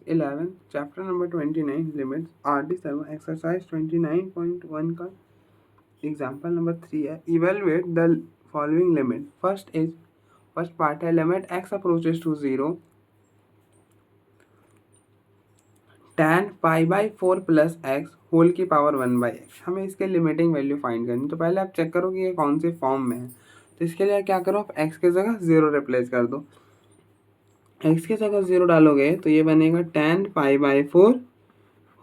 11 chapter number 29 limits RD7 exercise 29.1 का example number 3 है। Evaluate the following limit. First part है limit x approaches to 0 tan pi by 4 plus x whole की power 1/x। हमें इसके limiting value find करनी। तो पहले आप चेक करो कि ये कौन से फॉर्म में है। तो इसके लिए क्या करो, आप x की जगह 0 रिप्लेस कर दो। x की जगह 0 डालोगे तो ये बनेगा tan पाई बाई 4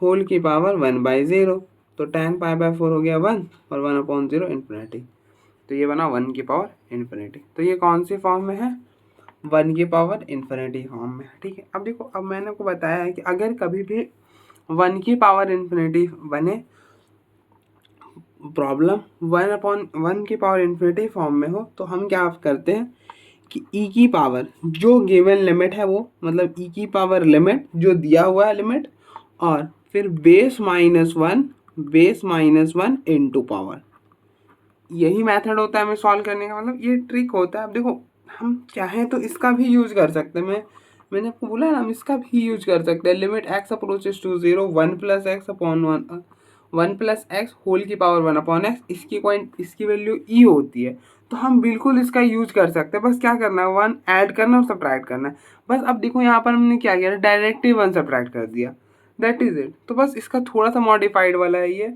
होल की पावर 1/0। तो tan पाई बाई 4 हो गया 1 और 1/0 इन्फिनिटी। तो ये बना 1 की पावर इन्फिनिटी। तो ये कौन सी फॉर्म में है? 1 की पावर इन्फिनिटी फॉर्म में है। ठीक है, अब देखो, अब मैंने आपको बताया है कि अगर कभी भी 1 की पावर इन्फिनिटी बने, प्रॉब्लम 1/1 की पावर इन्फिनिटी फॉर्म में हो, तो हम क्या करते हैं कि e की पावर जो गिवन लिमिट है वो, मतलब e की पावर लिमिट जो दिया हुआ है लिमिट, और फिर base minus one into power. यही मेथड होता है हमें सॉल्व करने का, मतलब ये ट्रिक होता है। अब देखो, हम चाहें तो इसका भी यूज कर सकते हैं। मैंने आपको बोला ना, हम इसका भी यूज कर सकते हैं। Limit x approaches to 0 1 plus x upon 1 plus x whole की पावर 1/x। इसकी वैल्यू e होती है, तो हम बिल्कुल इसका यूज कर सकते हैं। बस क्या करना है, 1 ऐड करना और सब्ट्रैक्ट करना है बस। अब देखो यहाँ पर हमने क्या किया, डायरेक्टली 1 सब्ट्रैक्ट कर दिया, दैट इज इट। तो बस इसका थोड़ा सा मॉडिफाइड वाला है ये।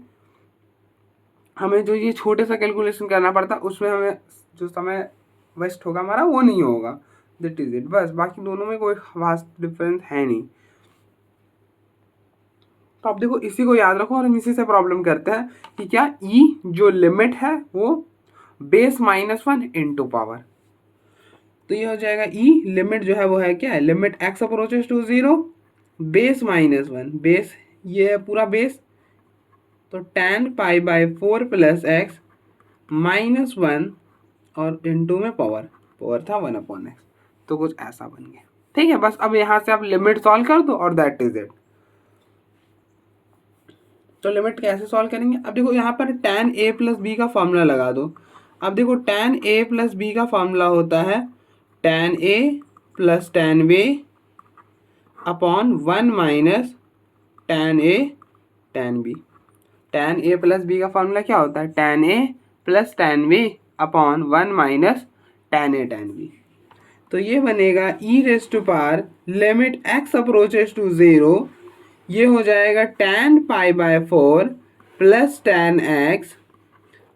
हमें जो ये छोटे सा कैलकुलेशन करना पड़ता, उसमें हमें जो समय वेस्ट होगा हमारा वो नहीं होगा, दैट इज इट। बस बाकी दोनों में कोई खास डिफरेंस है नहीं। तो आप देखो, इसी को याद रखो और हम इसी से प्रॉब्लम करते हैं कि क्या ई जो लिमिट है वो बेस -1 इनटू पावर। तो ये हो जाएगा ई लिमिट जो है वो है क्या है, limit x approaches to 0 base -1, base ये है पूरा बेस, तो tan pi by 4 plus x -1 और इनटू में पावर था 1/x। तो कुछ ऐसा बन गया। ठीक है, बस अब यहाँ से आप लिमिट सॉल्व कर दो और दैट इज इट। तो लिमिट कैसे सॉल्व करेंगे, अब देखो यहाँ पर tan a प्लस बी का फॉर्मूला लगा दो। अब देखो tan a प्लस बी का फॉर्मूला होता है tan a plus tan b upon 1 minus tan a tan b। tan a plus B का फॉर्मूला क्या होता है, tan a plus tan b upon 1 minus tan a tan b। तो ये बनेगा e raise to power limit x approaches to 0, ये हो जाएगा tan pi by 4 plus tan x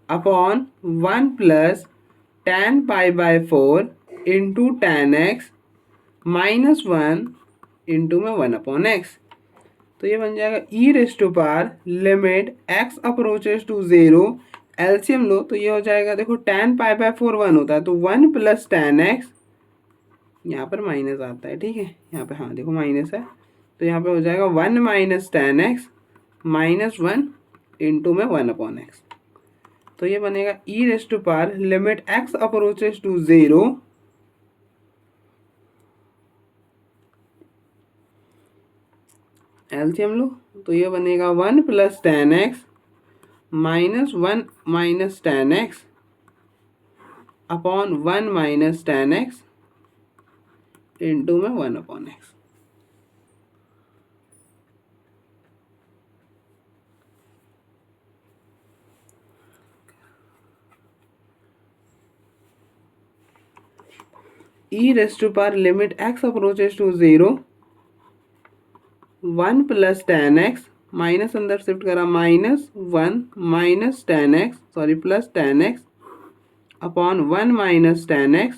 upon 1 plus tan pi by 4 into tan x minus 1 into में 1/x। तो ये बन जाएगा e raise to power limit x approaches to 0, LCM लो तो ये हो जाएगा, देखो tan पाई बाय 4 1 होता है, तो 1 प्लस tan x, यहाँ पर माइनस आता है, ठीक है, यहाँ पे हाँ देखो माइनस है, तो यहाँ पे हो जाएगा 1 minus tan x minus 1 into में 1/x। तो ये बनेगा e raise to power limit x approaches to 0, LCM लो तो ये बनेगा 1 plus tan x minus 1 minus tan x upon 1 minus tan x into में 1/x। e raise to power limit x approaches to 0 1 plus tan x minus अंदर shift करा -1 minus tan x sorry plus tan x upon 1 minus tan x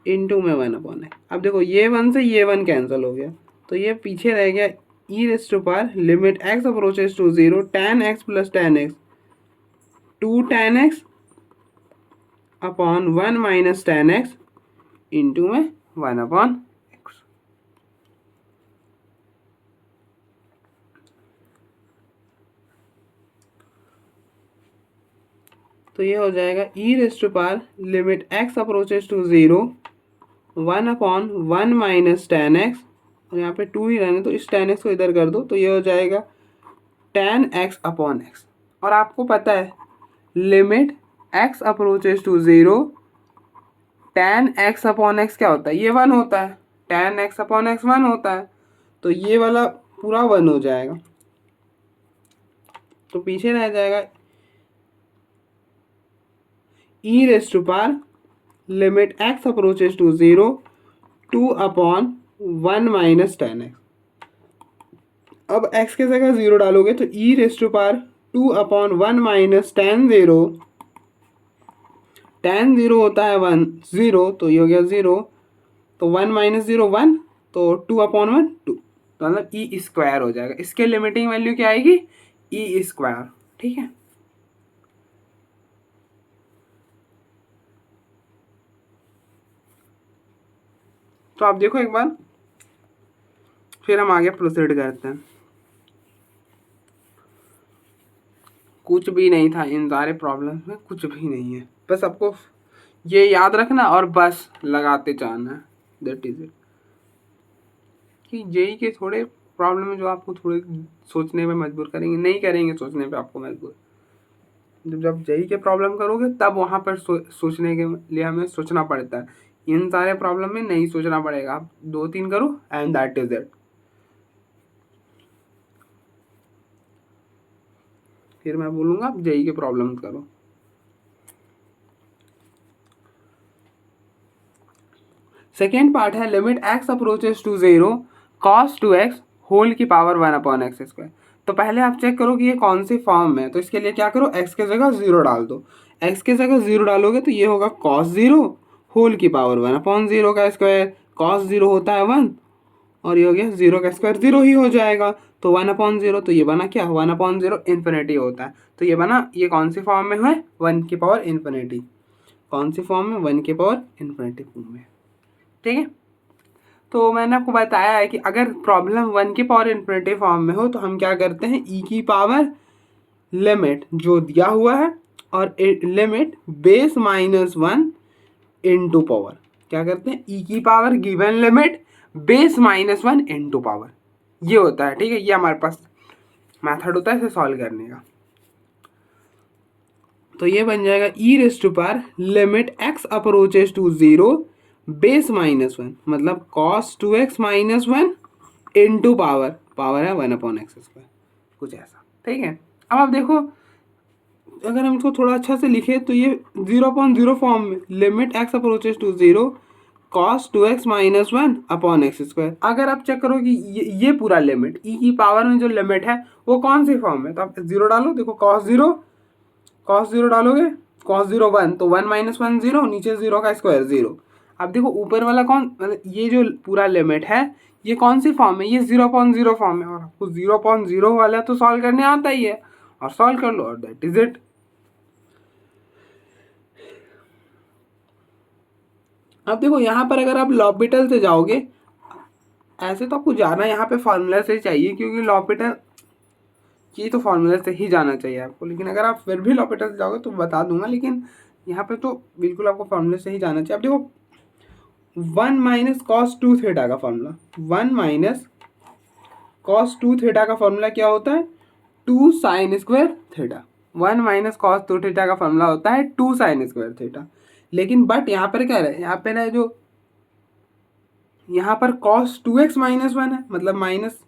into में 1/x। अब देखो ये 1 से ये 1 cancel हो गया, तो ये पीछे रह गया e raise to power limit x approaches to 0 tan x plus tan x 2 tan x upon 1 minus tan x into में 1/x। तो ये हो जाएगा e raise to power limit x approaches to 0 1/1 minus tan x, और यहाँ पे 2 ही रहने तो इस tan x को इधर कर दो, तो ये हो जाएगा tan x अपॉन x। और आपको पता है limit x approaches to 0 tan x upon x क्या होता है, ये 1 होता है, tan x अपॉन x 1 होता है। तो ये वाला पूरा 1 हो जाएगा, तो पीछे रह जाएगा e raise to power limit x approaches to 0 2/1 minus 10x। अब x के जगह 0 डालोगे तो e raise to power 2/1 minus 10 0 होता है 1 0, तो ये हो गया 0, तो 1 माइनस 0 1, तो 2/1 2, तो मतलब ई स्क्वायर हो जाएगा। इसके लिमिटिंग वैल्यू क्या आएगी? E square. ठीक है, तो आप देखो एक बार, फिर हम आगे प्रोसीड करते हैं। कुछ भी नहीं था इन सारे प्रॉब्लम में, कुछ भी नहीं है, बस आपको ये याद रखना और बस लगाते जाना है, दैट इज इट। कि जेई के थोड़े प्रॉब्लम है जो आपको थोड़े सोचने में मजबूर करेंगे, नहीं करेंगे सोचने पे आपको मजबूर। जब जेई के प्रॉब्लम करोगे तब वहाँ पर सोचने के लिए हमें सोचना पड़ता है। इन सारे प्रॉब्लम में नहीं सोचना पड़ेगा, आप 2-3 करो एंड दैट इज इट। फिर मैं बोलूँगा आप जेई के प्रॉब्लम करो। सेकेंड पार्ट है limit x approaches to 0 cos 2x whole की पावर 1/x²। तो पहले आप चेक करो कि ये कौन सी फॉर्म में है। तो इसके लिए क्या करो, x के जगह 0 डाल दो। x के जगह 0 डालोगे तो ये होगा cos 0 होल की पावर 1/0 का स्क्वायर। cos 0 होता है 1 और ये हो गया 0 का स्क्वायर 0 ही हो जाएगा, तो 1/0, तो ये बना क्या, 1/0 इन्फिनिटी होता है। तो ये बना, ये कौन सी फॉर्म में है, 1 की पावर इन्फिनिटी। कौन सी फॉर्म में, 1 की पावर इन्फिनिटी फॉर्म में। ठीक है, तो मैंने आपको बताया है कि अगर प्रॉब्लम 1 की पावर इन्फिनिटी फॉर्म में हो तो हम क्या करते हैं, ई की पावर लिमिट जो दिया हुआ है और लिमिट बेस -1 इनटू पावर, क्या करते हैं, ई की power given limit base -1 into power, ये होता है। ठीक है, ये हमारे पास मेथड होता है इसे सॉल्व करने का। तो ये बन जाएगा e raise to power limit x approaches to 0 base -1, मतलब cos 2x -1 इनटू पावर है 1/x², कुछ ऐसा। ठीक है, अब आप देखो अगर हम इसको थोड़ा अच्छा से लिखे तो ये 0/0 फॉर्म में limit x approaches to 0 cos 2x -1/x²। अगर आप चेक करो कि ये पूरा लिमिट ई की पावर में जो लिमिट है वो कौन सी फॉर्म है, तो आप 0 डालो। देखो cos 0 डालोगे, cos 0 1, तो 1 - 1 0, नीचे 0 का स्क्वायर 0। अब देखो ऊपर वाला कौन, मतलब ये जो पूरा लिमिट है ये कौन सी फॉर्म है, ये 0/0 फॉर्म है, और आपको 0/0 वाला तो सॉल्व करने आता ही है, और सॉल्व कर लो और दैट इज इट। अब देखो यहाँ पर अगर आप लॉपिटल से जाओगे, ऐसे तो आपको जाना यहाँ पे फार्मूला से चाहिए, क्योंकि लॉपिटल की तो फार्मूला से ही जाना चाहिए आपको, लेकिन अगर आप फिर भी लॉपिटल से जाओगे तो बता दूंगा, लेकिन यहाँ पे तो बिल्कुल आपको फार्मूले से ही जाना चाहिए। अब देखो 1 माइनस कॉस 2 थीटा का फॉर्मूला, 1 माइनस कॉस 2 थीटा का फॉर्मूला क्या होता है, 2 sine square theta. 1 minus cos 2 theta का फॉर्मूला होता है 2 साइन स्क्वायर थीटा। लेकिन बट यहाँ पर क्या है, यहाँ पे ना जो यहाँ पर cos 2x -1 है, मतलब माइनस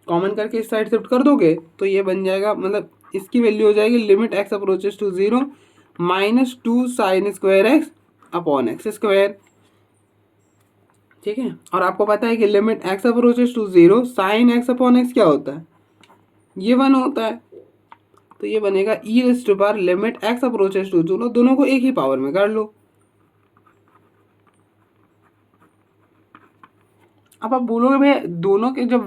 कॉमन करके इस साइड शिफ्ट कर दोगे तो ये बन जाएगा, मतलब इसकी वैल्यू हो जाएगी limit x approaches to 0 -2 sine square x upon x²। ठीक है, और आपको पता है कि limit x approaches to 0 sine x upon x क्या होता है, ये 1 होता है। तो ये बनेगा e raise to power limit x approaches to 0, दोनों को एक ही पावर में कर लो। अब आप बोलोगे भैया दोनों के जब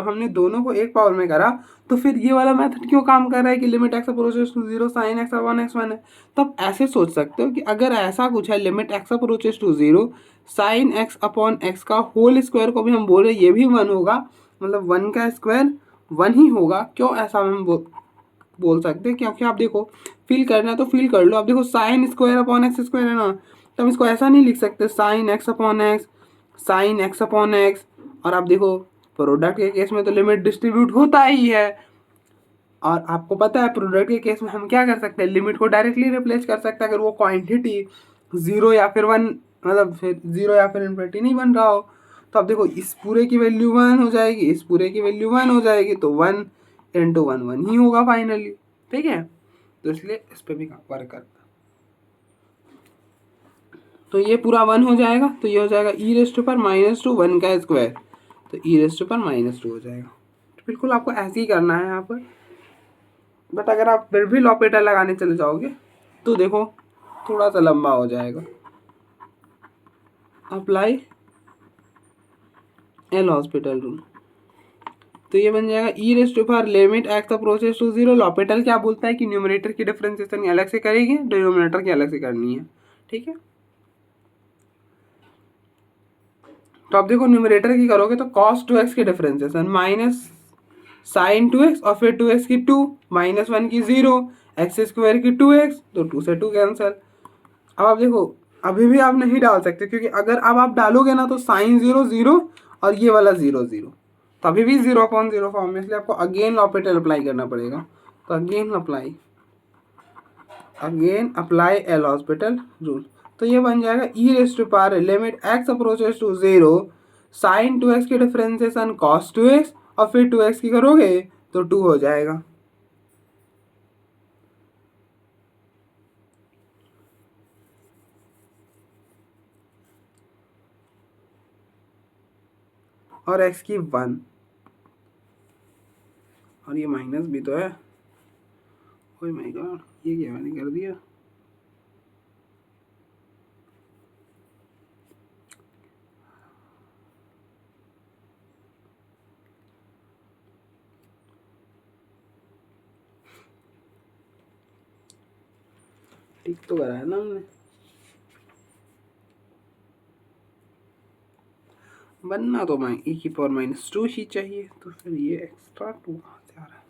हमने दोनों को एक पावर में करा तो फिर ये वाला मेथड क्यों काम कर रहा है कि limit x approaches to 0 sine x upon x 1 है। तो आप ऐसे सोच सकते हो कि अगर ऐसा कुछ है limit x approaches to 0 sine x upon x का होल स्क्वायर को भी हम बोल रहे ये भी 1 होगा, मतलब 1 का स्क्वायर 1 ही होगा। क्यों ऐसा हम बोल सकते हैं, क्योंकि आप देखो फील करना है तो फील कर लो। आप देखो sine square upon x square है ना, तो हम इसको ऐसा नहीं लिख सकते sign x upon x sign x upon x. और आप देखो प्रोडक्ट के केस में तो लिमिट डिस्ट्रीब्यूट होता ही है, और आपको पता है प्रोडक्ट के केस में हम क्या कर सकते हैं, लिमिट को डायरेक्टली रिप्लेस कर सकते हैं अगर वो क्वांटिटी 0 या फिर 1, मतलब फिर 0 या फिर इन्फिनिटी नहीं बन रहा हो। तो अब देखो इस पूरे की वैल्यू 1 हो जाएगी, इस पूरे की वैल्यू 1 हो जाएगी, तो 1 इंटू 1 1 ही होगा फाइनली। ठीक है, तो इसलिए इस पर भी वर्क करता। तो ये पूरा 1 हो जाएगा, तो ये हो जाएगा ई रेस्ट टू पर -2 1 का स्क्वायर, तो ई रेस्ट टू पर -2 हो जाएगा। तो बिल्कुल आपको ऐसे ही करना है यहाँ पर। बट अगर आप फिर भी लॉपिटल लगाने चले जाओगे तो देखो थोड़ा सा लंबा हो जाएगा। अप्लाई एल हॉस्पिटल रूल, तो ये बन जाएगा e rest to power limit x approaches to 0। L'Hopital क्या बोलता है कि न्यूमरेटर की डिफरेंशिएशन अलग से करेंगे, डिनोमिनेटर की अलग से करनी है। ठीक है, तो आप देखो न्यूमरेटर की करोगे तो cos 2x की डिफरेंशिएशन माइनस साइन 2x और फिर 2x की 2 -1 की 0 एक्स स्क्वायर की 2x, तो 2 से 2 कैंसिल। अब आप देखो अभी भी आप नहीं डाल सकते, क्योंकि अगर अब आप डालोगे ना तो साइन 0 0 और ये वाला 0 0, तो अभी भी 0/0 फॉर्म में, इसलिए आपको अगेन लॉपिटल अप्लाई करना पड़ेगा। तो again apply L'Hopital rule, तो ये बन जाएगा e rest to power limit x approaches to 0 sine 2x की डिफरेंशिएशन cos 2x और फिर 2x की करोगे तो 2 हो जाएगा। और x की 1, और ये माइनस भी तो है। ओह माय गॉड, ये क्या मैंने कर दिया। ठीक तो करा है ना हमने। बनना तो e की पावर -2 ही चाहिए, तो फिर ये एक्स्ट्रा 2 कहाँ से आ रहा है।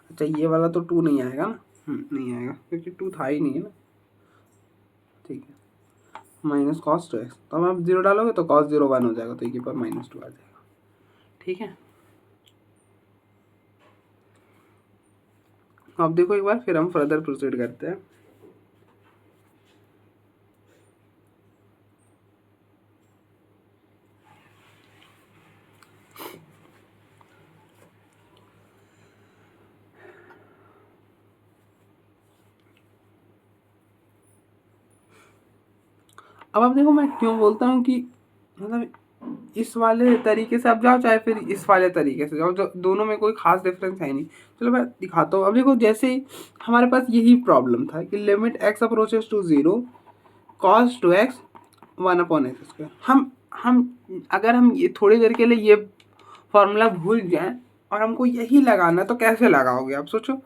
अच्छा ये वाला तो 2 नहीं आएगा ना, नहीं आएगा क्योंकि 2 था ही नहीं है ना। ठीक है, माइनस cos 2x, तो अब आप 0 डालोगे तो cos 0 1 हो जाएगा, तो e की पावर -2 आ जाएगा। ठीक है, अब देखो एक बार फिर हम फर्दर प्रोसीड करते हैं। अब आप देखो मैं क्यों बोलता हूँ कि मतलब इस वाले तरीके से आप जाओ चाहे फिर इस वाले तरीके से जाओ, जो दोनों में कोई खास डिफरेंस है नहीं। चलो मैं दिखाता हूँ। अब देखो जैसे ही हमारे पास यही प्रॉब्लम था कि limit x approaches to 0 cos 2x 1/x²। हम अगर हम ये थोड़ी देर के लिए ये फॉर्मूला भूल जाएं और हमको यही लगाना तो कैसे लगाओगे आप सोचो।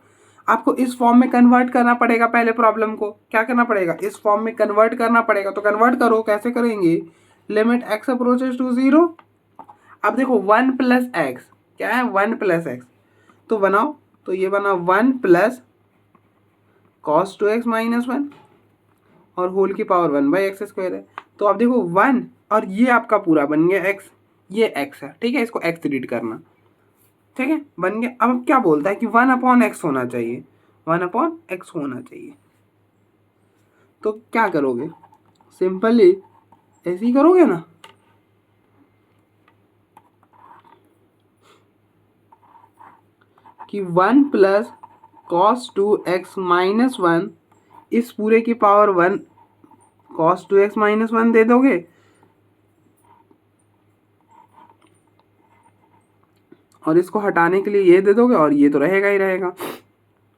आपको इस फॉर्म में कन्वर्ट करना पड़ेगा, पहले प्रॉब्लम को क्या करना पड़ेगा, इस फॉर्म में कन्वर्ट करना पड़ेगा। तो कन्वर्ट करो, कैसे करेंगे, लिमिट एक्स अप्रोचेस टू 0। अब देखो 1 + x क्या है, 1 + x, तो बनाओ, तो ये बना 1 + cos 2x - 1 और होल की पावर 1/x² है। तो अब देखो 1 और ये आपका पूरा बन गया x, ये x है। ठीक है, इसको x रीड करना। ठीक है, बन गया। अब क्या बोलता है कि 1/x होना चाहिए, 1/x होना चाहिए। तो क्या करोगे, सिंपली ऐसे ही करोगे ना, कि 1 + cos 2x - 1 इस पूरे की पावर 1 cos 2x - 1 दे दोगे, और इसको हटाने के लिए ये दे दोगे, और ये तो रहेगा ही रहेगा।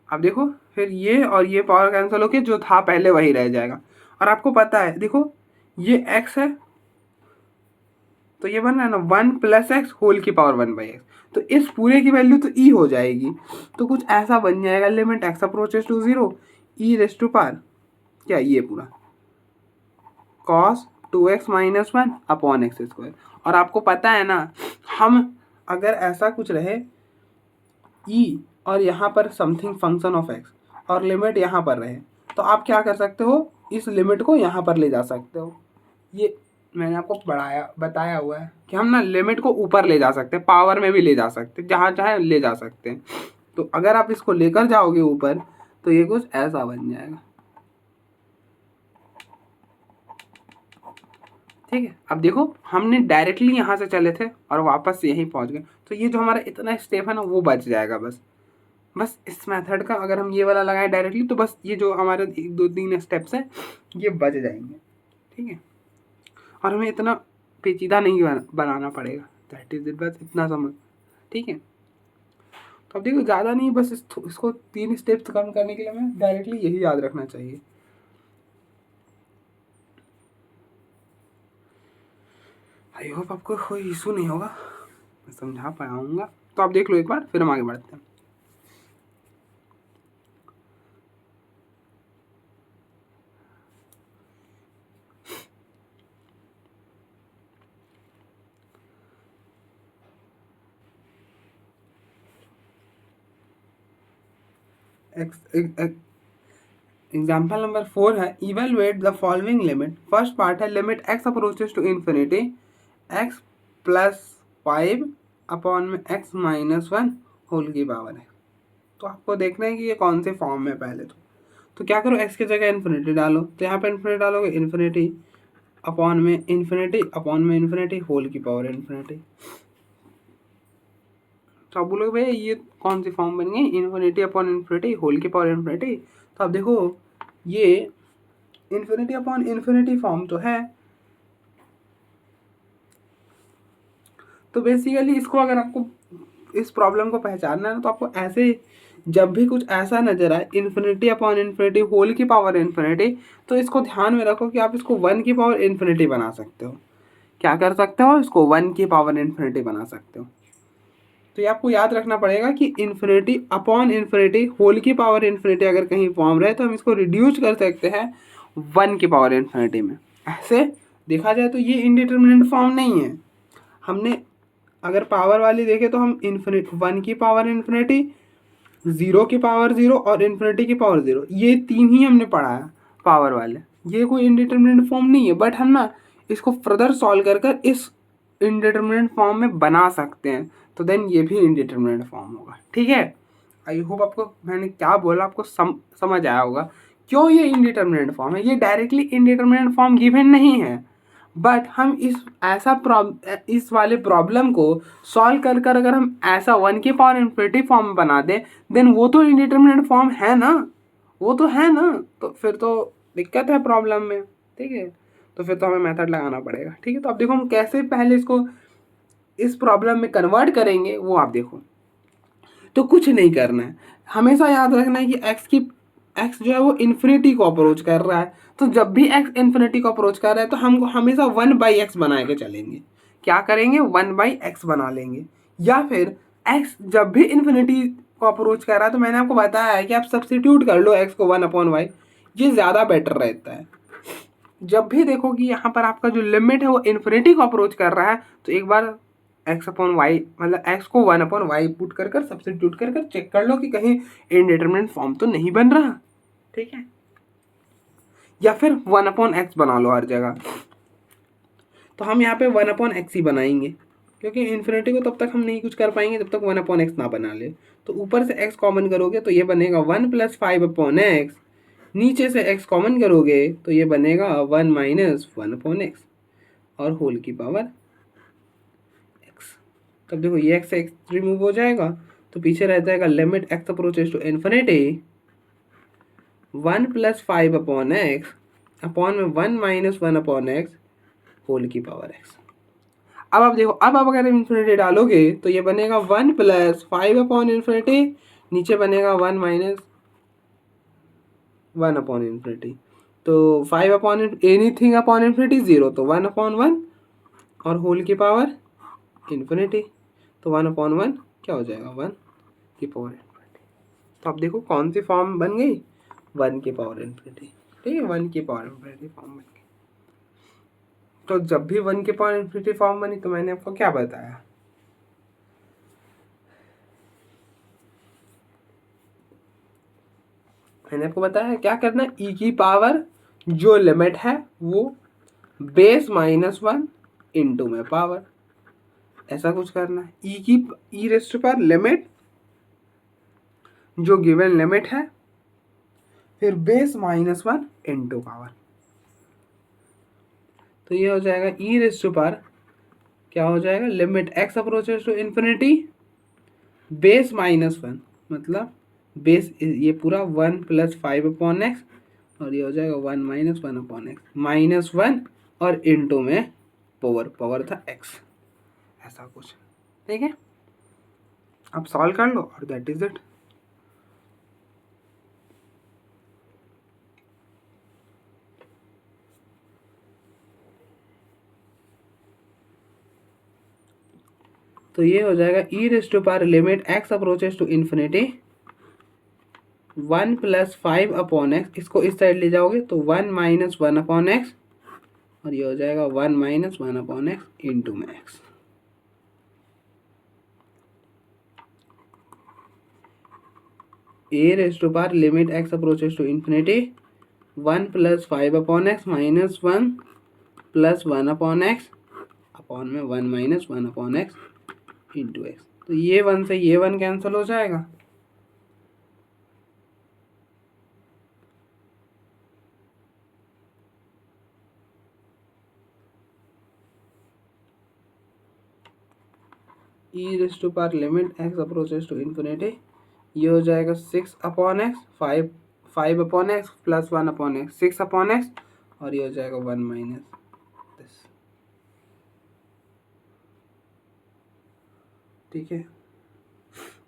अब देखो फिर ये और ये पावर कैंसिल होके जो था पहले वही रह जाएगा। और आपको पता है देखो ये x है, तो ये बन रहा है ना 1 + x होल की पावर 1/x, तो इस पूरे की वैल्यू तो e हो जाएगी। तो कुछ ऐसा बन जाएगा, limit x approaches to 0 e raised to power क्या, ये पूरा cos 2x - 1/x²। और आपको पता है ना, हम अगर ऐसा कुछ रहे e और यहाँ पर समथिंग फंक्शन ऑफ x और लिमिट यहाँ पर रहे, तो आप क्या कर सकते हो, इस लिमिट को यहाँ पर ले जा सकते हो। ये मैंने आपको बताया हुआ है कि हम ना लिमिट को ऊपर ले जा सकते हैं, पावर में भी ले जा सकते हैं, जहाँ चाहे ले जा सकते हैं। तो अगर आप इसको लेकर जाओगे ऊपर तो ये कुछ ऐसा बन जाएगा। ठीक है। अब देखो हमने डायरेक्टली यहाँ से चले थे और वापस से यहीं पहुँच गए, तो ये जो हमारा इतना स्टेप है ना वो बच जाएगा। बस इस मेथड का अगर हम ये वाला लगाएं डायरेक्टली तो बस ये जो हमारे 1 2 3 स्टेप्स हैं ये बच जाएंगे। ठीक है, और हमें इतना पेचीदा नहीं बनाना पड़ेगा। दैट इज इट, बस इतना समझ। ठीक है, तो अब देखो ज़्यादा नहीं, बस इसको 3 स्टेप्स कम करने के लिए हमें डायरेक्टली यही याद रखना चाहिए। आई होप आपको कोई इशू नहीं होगा, मैं समझा पाऊँगा। तो आप देख लो एक बार, फिर हम आगे बढ़ते हैं। एग्जाम्पल नंबर 4 है, evaluate the following limit. First part है limit x approaches to infinity x plus 5 upon में एक्स माइनस 1 होल की पावर है। तो आपको देखना है कि ये कौन से फॉर्म में पहले तो क्या करो, एक्स की जगह इन्फिनिटी डालो, तो यहाँ पे इन्फिनिटी डालोगे, इन्फिनिटी अपॉन में इन्फिनिटी होल की पावर इन्फिनिटी। तो आप बोलोगे भैया ये कौन सी फॉर्म बन गई, इन्फिनिटी अपॉन इन्फिनिटी होल की पावर इन्फिनिटी। तो आप देखो ये इन्फिनिटी अपॉन इन्फिनिटी फॉर्म तो है। तो बेसिकली इसको अगर आपको इस प्रॉब्लम को पहचानना है तो आपको ऐसे जब भी कुछ ऐसा नजर आए इन्फिनिटी अपॉन इन्फिनिटी होल की पावर इन्फिनिटी, तो इसको ध्यान में रखो कि आप इसको 1 की पावर इन्फिनिटी बना सकते हो। क्या कर सकते हो, इसको 1 की पावर इन्फिनिटी बना सकते हो। तो ये आपको याद रखना पड़ेगा कि इन्फिनिटी अपॉन इन्फिनिटी होल की पावर इन्फिनिटी अगर कहीं फॉर्म रहे तो हम इसको रिड्यूस कर सकते हैं 1 की पावर इन्फिनिटी में। ऐसे देखा जाए तो ये इनडिटरमिनेट फॉर्म नहीं है। हमने अगर पावर वाली देखे तो हम इन्फिनिटी 1 की पावर इन्फिनिटी, 0 की पावर 0 और इन्फिनिटी की पावर 0, ये 3 ही हमने पढ़ा है पावर वाले। ये कोई इनडिटरमिनेट फॉर्म नहीं है, बट हम ना इसको फर्दर सॉल्व कर कर इस इनडिटरमिनेट फॉर्म में बना सकते हैं, तो देन ये भी इनडिटरमिनेट फॉर्म होगा। ठीक है, आई होप आपको मैंने क्या बोला आपको समझ आया होगा क्यों ये इनडिटरमिनेट फॉर्म है। ये डायरेक्टली इनडिटरमिनेट फॉर्म गिवन नहीं है, बट हम इस वाले प्रॉब्लम को सॉल्व कर कर अगर हम ऐसा 1 की पावर इन्फिनिटी फॉर्म बना दें देन वो तो इंडिटरमिनेट फॉर्म है ना, वो तो है ना। तो फिर तो दिक्कत है प्रॉब्लम में। ठीक है, तो फिर तो हमें मेथड लगाना पड़ेगा। ठीक है, तो अब देखो हम कैसे पहले इसको इस प्रॉब्लम में कन्वर्ट करेंगे वो आप देखो। तो कुछ नहीं करना है, हमेशा याद रखना है कि एक्स जो है वो इन्फिनिटी को अप्रोच कर रहा है। तो जब भी एक्स इन्फिनिटी को अप्रोच कर रहा है तो हमको हमेशा 1/x बना के चलेंगे। क्या करेंगे, 1/x बना लेंगे। या फिर एक्स जब भी इन्फिनिटी को अप्रोच कर रहा है तो मैंने आपको बताया है कि आप सब्सटीट्यूट कर लो एक्स को 1/y, ये ज़्यादा बेटर रहता है। जब भी देखो कि यहाँ पर आपका जो लिमिट है वो इन्फिनिटी को अप्रोच कर रहा है तो एक बार x/y मतलब x को 1/y पुट कर कर सब्सटीट्यूट कर कर चेक कर लो कि कहीं इनडिटरमिनेट फॉर्म तो नहीं बन रहा। ठीक है, या फिर 1/x बना लो हर जगह। तो हम यहाँ पे 1/x ही बनाएंगे क्योंकि इन्फिनिटी को तब तक हम नहीं कुछ कर पाएंगे जब तक 1/x ना बना ले। तो ऊपर से x कॉमन करोगे तो ये बनेगा 1 + 5/x, नीचे से x कॉमन करोगे तो ये बनेगा 1 - 1/x और होल की पावर x। तब देखो ये x से x रिमूव हो जाएगा तो पीछे रह जाएगा limit x approaches to infinity 1 + 5/x upon में 1 - 1/x होल की पावर x। अब आप देखो, अब आप अगर इन्फिनिटी डालोगे तो ये बनेगा 1 + 5/∞, नीचे बनेगा 1 - 1/∞। तो 5/एनीथिंग/∞ 0, तो 1/1 और होल की पावर इन्फिनिटी, तो 1/1 क्या हो जाएगा, 1 की पावर इन्फिनिटी। तो आप देखो कौन सी फॉर्म बन गई, 1 की पावर इन्फिनिटी। ठीक है, 1 की पावर इन्फिनिटी फॉर्म बन गई। तो जब भी 1 की पावर इन्फिनिटी फॉर्म बनी तो मैंने आपको क्या बताया, मैंने आपको बताया क्या करना है, ई की पावर जो लिमिट है वो बेस -1 इंटू में पावर, ऐसा कुछ करना है। ई रेस्ट पर लिमिट जो गिवन लिमिट है फिर बेस -1 इंटू पावर। तो ये हो जाएगा ई रेज टू पावर क्या हो जाएगा, limit x approaches to infinity base -1, मतलब बेस ये पूरा 1 + 5/x और ये हो जाएगा 1 - 1/x -1 और इनटू में पावर था x, ऐसा कुछ। ठीक है, आप सॉल्व कर लो और दैट इज इट। तो ये हो जाएगा e raise to power limit x approaches to infinity 1 + 5/x, इसको इस साइड ले जाओगे तो 1 - 1/x और ये हो जाएगा 1 - 1/x इंटू में x। E raise to power limit x approaches to infinity 1 + 5/x -1 + 1/x upon में 1 - 1/x इंटू एक्स। तो ये 1 से ये 1 कैंसिल हो जाएगा, e raise to power limit x approaches to infinity ये हो जाएगा 6/x 5/x + 1/x 6/x और ये हो जाएगा 1 - दिस। ठीक है,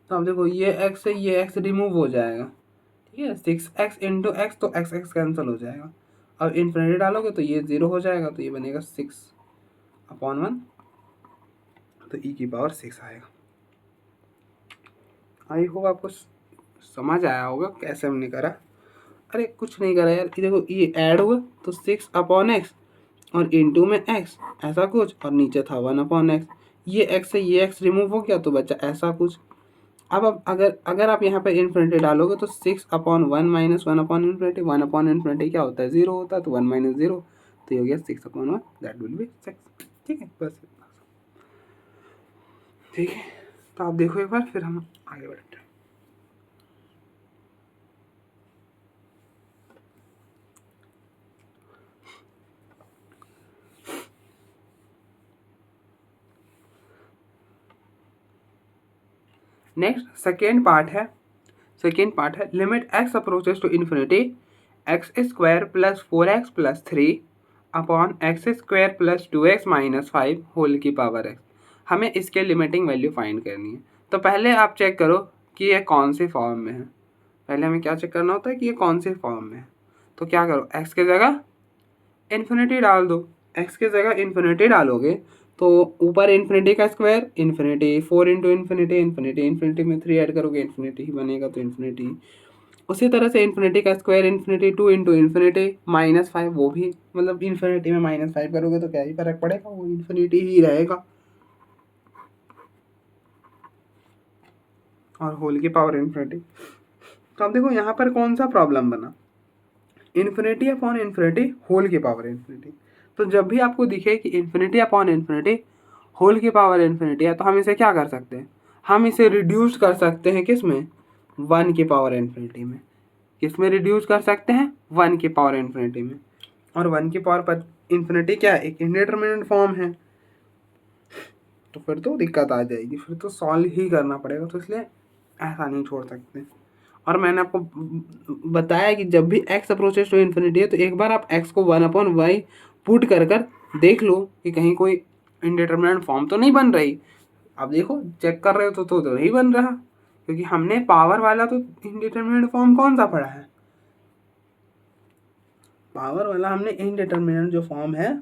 तो अब देखो ये x से ये x रिमूव हो जाएगा। ठीक है, 6x इंटू एक्स तो x कैंसिल हो जाएगा। अब इन्फिनिटी डालोगे तो ये 0 हो जाएगा, तो ये बनेगा 6/1, तो e की पावर 6 आएगा। आई होप आपको समझ आया होगा कैसे हमने करा। अरे कुछ नहीं करा यार, ये देखो ये ऐड हुआ तो 6/x और इंटू में x ऐसा कुछ और नीचे था 1/x, ये x से ये x रिमूव हो गया तो बचा ऐसा कुछ। अब अगर आप यहाँ पे इन्फिनिटी डालोगे तो 6/1 - 1/∞ 1/∞ क्या होता है, 0 होता है, तो 1 - 0 तो ये हो गया 6/1, दैट विल बी 6। ठीक है, बस इतना। ठीक है, तो आप देखो एक बार फिर हम आगे बढ़ते हैं। नेक्स्ट सेकेंड पार्ट है limit x approaches to infinity x² + 4x + 3 upon x² + 2x - 5 whole की पावर x। हमें इसके लिमिटिंग वैल्यू फाइंड करनी है। तो पहले आप चेक करो कि ये कौन सी फॉर्म में है। पहले हमें क्या चेक करना होता है कि ये कौन सी फॉर्म में है। तो क्या करो, x की जगह इन्फिनिटी डाल दो। x की जगह इन्फिनिटी डालोगे तो ऊपर इन्फिनिटी का square infinity, 4 into infinity infinity, infinity में 3 ऐड करोगे इन्फिनिटी ही बनेगा, तो इन्फिनिटी। उसी तरह से इन्फिनिटी का स्क्वायर इन्फिनिटी, 2 इंटू इन्फिनिटी -5, वो भी मतलब इन्फिनिटी में -5 करोगे तो क्या ही फर्क पड़ेगा, वो इन्फिनिटी ही रहेगा। और होल की पावर इन्फिनिटी। तो अब देखो यहाँ पर कौन सा प्रॉब्लम बना, इन्फिनिटी अपॉन इन्फिनिटी होल की पावर इन्फिनिटी। तो जब भी आपको दिखे कि इन्फिनिटी अपॉन इन्फिनिटी होल की पावर इन्फिनिटी है तो हम इसे क्या कर सकते हैं, हम इसे रिड्यूस कर सकते हैं किस में, 1 की पावर इन्फिनिटी में। किस में रिड्यूस कर सकते हैं, 1 की पावर इन्फिनिटी में। और 1 की पावर पर इन्फिनिटी क्या है, एक इंडिटरमिनेट फॉर्म है, तो फिर तो दिक्कत आ जाएगी, फिर तो सॉल्व ही करना पड़ेगा। तो इसलिए ऐसा नहीं छोड़ सकते। और मैंने आपको बताया कि जब भी x अप्रोचेस टू इन्फिनिटी है तो एक बार आप x को 1/y पुट कर देख लो कि कहीं कोई इंडिटरमिनेट फॉर्म तो नहीं बन रही। अब देखो चेक कर रहे हो तो नहीं बन रहा, क्योंकि हमने पावर वाला तो इंडिटरमिनेट फॉर्म कौन सा पढ़ा है, पावर वाला हमने इनडिटरमिनेट जो फॉर्म है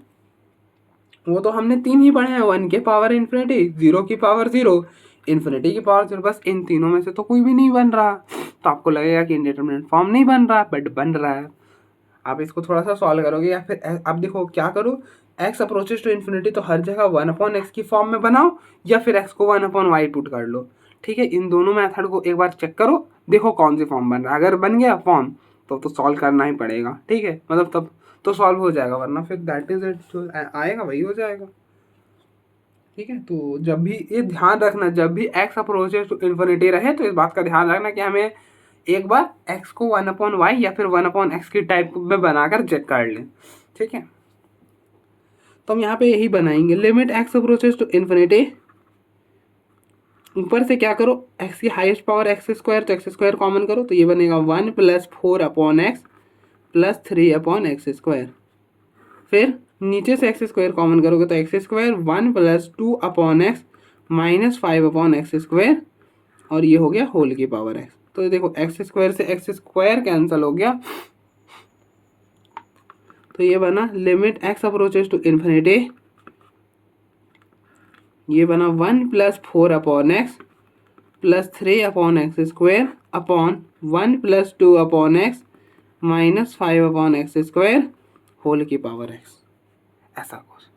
वो तो हमने 3 ही पढ़े हैं, 1 की पावर इन्फिनिटी, 0 की पावर 0, इन्फिनिटी की पावर 0। बस इन तीनों में से तो कोई भी नहीं बन रहा। तो आपको लगेगा कि इंडिटरमिनेट फॉर्म नहीं बन रहा, बट बन रहा है। आप इसको थोड़ा सा सॉल्व करोगे या फिर आप देखो क्या करो, x अप्रोचेस टू इन्फिनिटी तो हर जगह 1/x की फॉर्म में बनाओ या फिर x को 1/y पुट कर लो। ठीक है, इन दोनों मेथड को एक बार चेक करो, देखो कौन सी फॉर्म बन रहा है। अगर बन गया फॉर्म तो सॉल्व करना ही पड़ेगा। ठीक है, मतलब तब तो सॉल्व हो जाएगा, वरना फिर दैट इज इट, जो आएगा वही हो जाएगा। ठीक है, तो जब भी ये ध्यान रखना, जब भी x अप्रोचेस टू इन्फिनिटी रहे तो इस बात का ध्यान रखना कि हमें एक बार x को 1/y या फिर 1/x की टाइप में बनाकर चेक कर लें। ठीक है, तो हम यहाँ पे यही बनाएंगे, limit x approaches to infinity, ऊपर से क्या करो, एक्स की हाईएस्ट पावर एक्स स्क्वायर, तो एक्स स्क्वायर कॉमन करो तो ये बनेगा 1 + 4 upon x + 3 upon x square. फिर नीचे से एक्स स्क्वायर कॉमन करोगे तो x square 1 + 2 upon x -5 upon x square, और ये हो गया होल की पावर एक्स। तो देखो एक्स स्क्वायर से एक्स स्क्वायर कैंसिल हो गया, तो ये बना limit x approaches to infinity, ये बना 1 + 4 upon x + 3 upon x square upon 1 + 2 upon x -5 upon x square whole की पावर एक्स, ऐसा कुछ।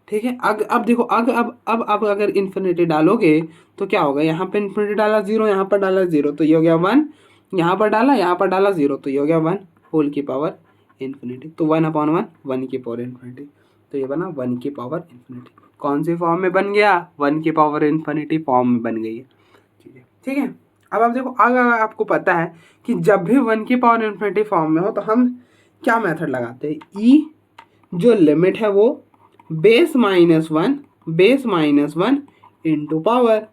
ठीक है, अब देखो अब अगर इन्फिनिटी डालोगे तो क्या होगा, यहाँ पे इन्फिनिटी डाला 0, यहाँ पर डाला 0 तो ये हो गया 1, यहाँ पर डाला 0 तो ये हो गया 1 होल की पावर इन्फिनिटी। तो 1/1 1 की पावर इन्फिनिटी, तो ये बना 1 की पावर इन्फिनिटी। कौन सी फॉर्म में बन गया, 1 की पावर इन्फिनिटी फॉर्म में बन गई है। ठीक है, अब आप देखो अगर आपको पता है कि जब भी 1 की पावर इन्फिनिटी फॉर्म में हो तो हम क्या मेथड लगाते हैं, ई जो लिमिट है वो बेस -1 इंटू पावर,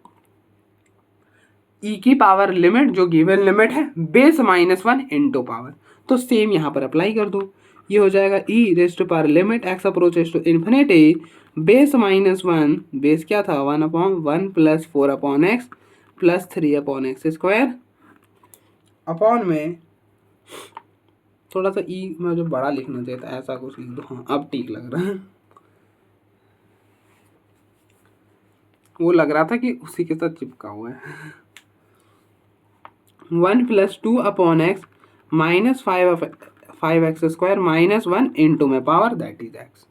ई की पावर लिमिट जो गिवन लिमिट है बेस -1 इंटू पावर। तो सेम यहाँ पर अप्लाई कर दो, ये हो जाएगा e rest to power limit x approaches to infinity base -1, base क्या था 1/1 + 4 upon x + 3 upon x square, upon में थोड़ा सा ई में जो बड़ा लिखना चाहिए था ऐसा कुछ लिख दो, हाँ अब ठीक लग रहा है, वो लग रहा था कि उसी के साथ चिपका हुआ है। 1 + 2 upon x -5x square -1 into में पावर दैट इज एक्स।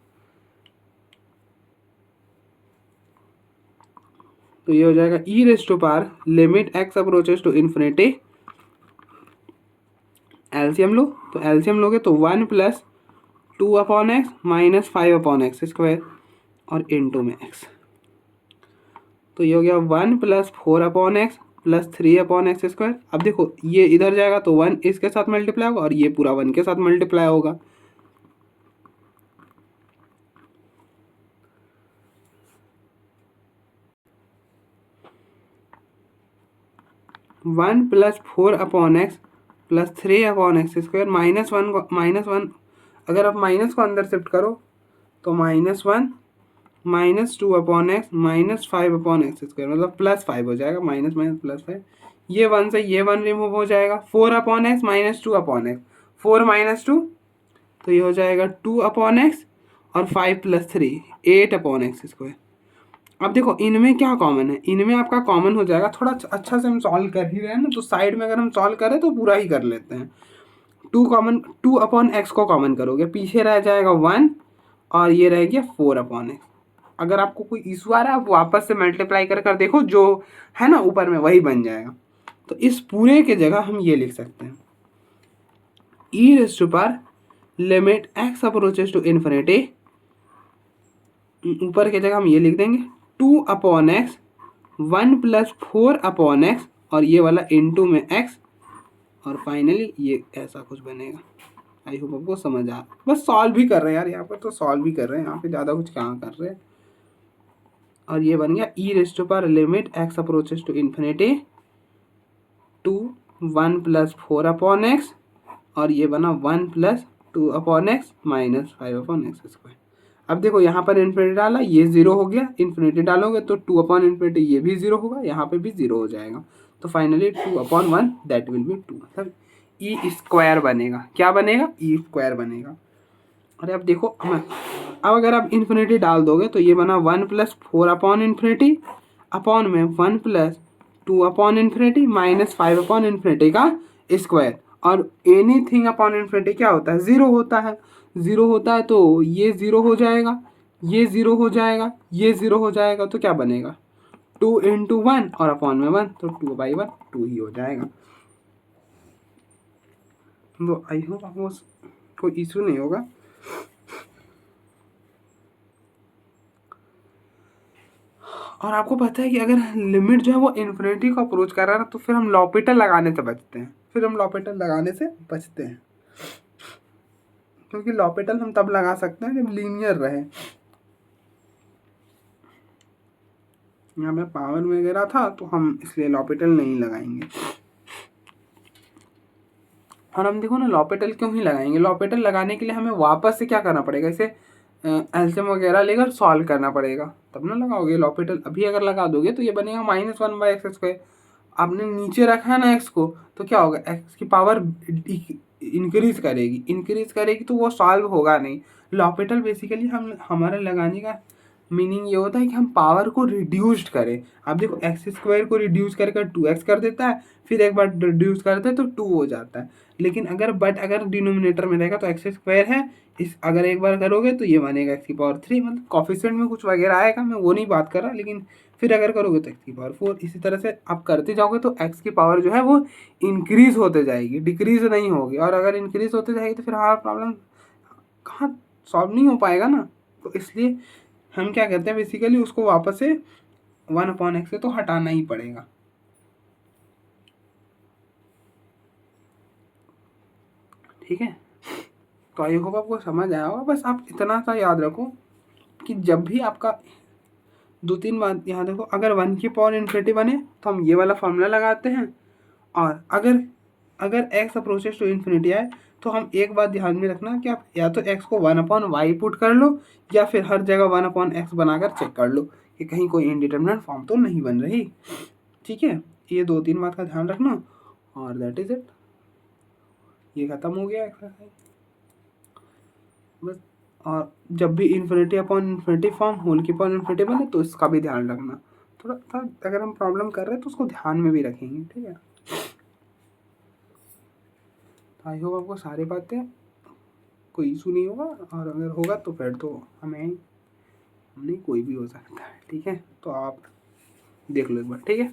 तो ये हो जाएगा e rest to power limit x approaches to infinity, LCM लो, तो एलसीएम लोगे तो 1 + 2 upon x -5 upon x square और इंटू में एक्स, तो ये हो गया 1 + 4 upon x + 3 upon x square. अब देखो ये इधर जाएगा तो 1 इसके साथ मल्टीप्लाई होगा और ये पूरा 1 के साथ मल्टीप्लाई होगा, one + 4 upon x + 3 upon x square -1 अगर आप माइनस को अंदर शिफ्ट करो तो -1 -2 upon x -5 upon x square, मतलब +5 हो जाएगा, माइनस +5, ये 1 से ये 1 रिमूव हो जाएगा, 4 अपॉन एक्स -2 अपॉन एक्स, 4 - 2 तो ये हो जाएगा 2 अपॉन एक्स और 5 + 3 8 अपॉन एक्स स्क्वायर। अब देखो इनमें क्या कॉमन है, इनमें आपका कॉमन हो जाएगा, थोड़ा अच्छा से हम सॉल्व कर ही रहे हैं ना, तो साइड में अगर हम सॉल्व करें तो पूरा ही कर लेते हैं। 2 अपॉन एक्स को कॉमन करोगे, पीछे रह जाएगा 1 और ये रह गया 4 अपॉन एक्स। अगर आपको कोई इशू आ रहा है आप वापस से मल्टीप्लाई कर देखो, जो है ना ऊपर में वही बन जाएगा। तो इस पूरे के जगह हम ये लिख सकते हैं, e raise to power limit x approaches to infinity, ऊपर की जगह हम ये लिख देंगे 2 अपॉन एक्स 1 + 4 अपॉन एक्स और ये वाला इंटू में एक्स, और फाइनली ये ऐसा कुछ बनेगा। आई होप आपको समझ आ, बस सॉल्व भी कर रहे हैं यार, यहाँ पर तो सॉल्व भी कर रहे हैं, यहाँ पे ज़्यादा कुछ कहाँ कर रहे हैं। और ये बन गया e raise to power limit x approaches to infinity 2 1 + 4 upon x और ये बना 1 + 2 upon x -5 upon x square. अब देखो यहाँ पर इन्फिनिटी डाला, ये 0 हो गया, इन्फिनिटी डालोगे तो 2 अपॉन इन्फिनिटी ये भी 0 होगा, यहाँ पे भी 0 हो जाएगा, तो फाइनली 2/1 दैट विल बी 2, मतलब ई स्क्वायर बनेगा। क्या बनेगा, ई स्क्वायर बनेगा। अरे अब देखो अब अगर आप इन्फिनिटी डाल दोगे तो ये बना 1 + 4 अपॉन इन्फिनिटी अपॉन में 1 + 2 अपॉन इन्फिनिटी -5 अपॉन इन्फिनिटी का स्क्वायर, और एनीथिंग अपॉन इन्फिनिटी क्या होता है, 0 होता है, 0 होता है तो ये 0 हो जाएगा, ये 0 हो जाएगा, ये 0 हो जाएगा, तो क्या बनेगा 2 × 1 और अपॉन में 1, तो 2/1 2 ही हो जाएगा। तो आई होप आपको कोई इशू नहीं होगा। और आपको पता है कि अगर लिमिट जो है वो इन्फिनिटी को अप्रोच कर रहा है ना, तो फिर हम लॉपिटल लगाने से बचते हैं, क्योंकि लॉपिटल हम तब लगा सकते हैं जब लीनियर रहे। यहाँ पे पावर वगैरह था तो हम इसलिए लॉपिटल नहीं लगाएंगे। और हम देखो ना लॉपिटल क्यों ही लगाएंगे, लॉपिटल लगाने के लिए हमें वापस से क्या करना पड़ेगा, इसे एल्सियम वगैरह लेकर सॉल्व करना पड़ेगा, तब ना लगाओगे लॉपिटल। अभी अगर लगा दोगे तो ये बनेगा -1/x²। आपने नीचे रखा है ना x को, तो क्या होगा, x की पावर इंक्रीज करेगी तो वो सॉल्व होगा नहीं। लॉपिटल बेसिकली हम हमारा लगाने का मीनिंग ये होता है कि हम पावर को रिड्यूस्ड करें। आप देखो x² को रिड्यूस करके 2x कर देता है, फिर एक बार रिड्यूस करते हैं तो 2 हो जाता है। लेकिन अगर डिनोमिनेटर में रहेगा तो x² है, इस अगर एक बार करोगे तो ये बनेगा x⁴, मतलब कॉफिशिएंट में कुछ वगैरह आएगा, मैं वो नहीं बात कर रहा, लेकिन फिर अगर करोगे तो x⁴। इसी तरह से आप करते जाओगे तो x की पावर जो है वो इंक्रीज होते जाएगी, डिक्रीज नहीं होगी। और अगर इंक्रीज होते जाएगी तो फिर हमारा प्रॉब्लम कहाँ सॉल्व नहीं हो पाएगा ना। तो इसलिए हम क्या करते हैं, बेसिकली उसको वापस से 1/x से तो हटाना ही पड़ेगा। ठीक है, तो आई होप आपको समझ आया होगा। बस आप इतना सा याद रखो कि जब भी आपका 2-3 बात यहाँ देखो, अगर 1 की पावर इन्फिनिटी बने तो हम ये वाला फॉर्मूला लगाते हैं, और अगर अगर x अप्रोचेस टू इन्फिनिटी आए तो हम एक बात ध्यान में रखना कि आप या तो x को 1/y पुट कर लो, या फिर हर जगह 1/x बनाकर चेक कर लो कि कहीं कोई इनडिटरमिनेट फॉर्म तो नहीं बन रही। ठीक है, ये 2-3 बात का ध्यान रखना, और दैट इज इट, ये ख़त्म हो गया एक्सरसाइज बस। और जब भी इन्फिनिटी फॉर्म होल की पावर इन्फिनिटी बने तो इसका भी ध्यान रखना। थोड़ा सा अगर हम प्रॉब्लम कर रहे हैं तो उसको ध्यान में भी रखेंगे। ठीक है, आई होप आपको सारी बातें कोई इशू नहीं होगा, और अगर होगा तो फिर तो हमें नहीं कोई भी हो सकता है। ठीक है, तो आप देख लो एक बार। ठीक है।